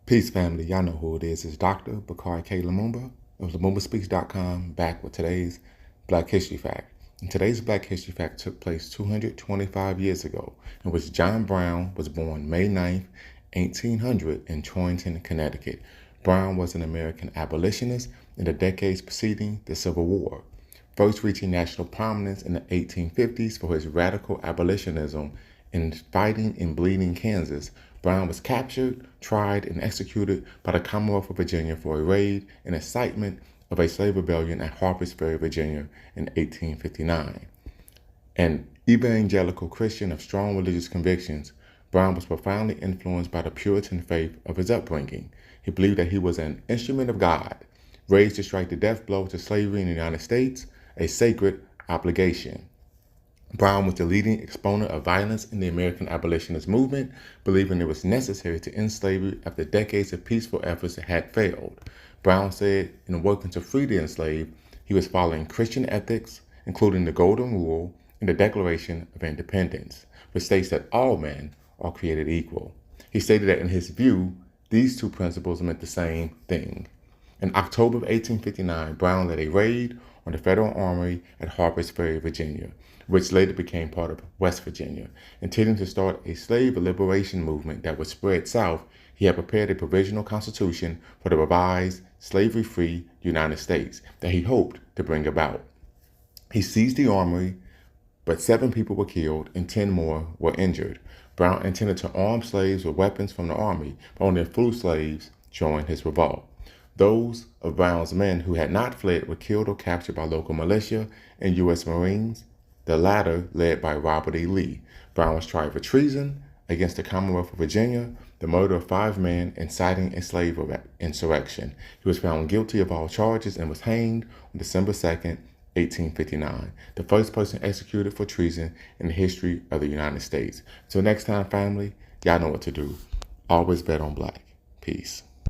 Peace, family. Y'all know who it is. It's Dr. Bakari K. Lumumba of LumumbaSpeaks.com, back with today's Black History Fact. And today's Black History Fact took place 225 years ago, in which John Brown was born May 9th, 1800 in Torrington, Connecticut. Brown was an American abolitionist in the decades preceding the Civil War, first reaching national prominence in the 1850s for his radical abolitionism in fighting in Bleeding, Kansas. Brown was captured, tried, and executed by the Commonwealth of Virginia for a raid and incitement of a slave rebellion at Harpers Ferry, Virginia in 1859. An evangelical Christian of strong religious convictions, Brown was profoundly influenced by the Puritan faith of his upbringing. He believed that he was an instrument of God, raised to strike the death blow to slavery in the United States, a sacred obligation. Brown was the leading exponent of violence in the American abolitionist movement, believing it was necessary to end slavery after decades of peaceful efforts that had failed. Brown said in working to free the enslaved, he was following Christian ethics, including the Golden Rule and the Declaration of Independence, which states that all men are created equal. He stated that in his view, these two principles meant the same thing. In October of 1859, Brown led a raid on the Federal Armory at Harpers Ferry, Virginia, which later became part of West Virginia. Intending to start a slave liberation movement that would spread south, he had prepared a provisional constitution for the revised, slavery-free United States that he hoped to bring about. He seized the armory, but 7 people were killed and 10 more were injured. Brown intended to arm slaves with weapons from the army, but only a few slaves joined his revolt. Those of Brown's men who had not fled were killed or captured by local militia and U.S. Marines, the latter led by Robert E. Lee. Brown was tried for treason against the Commonwealth of Virginia, the murder of 5 men, inciting a slave insurrection. He was found guilty of all charges and was hanged on December 2nd, 1859, the first person executed for treason in the history of the United States. Till next time, family, y'all know what to do. Always bet on black. Peace.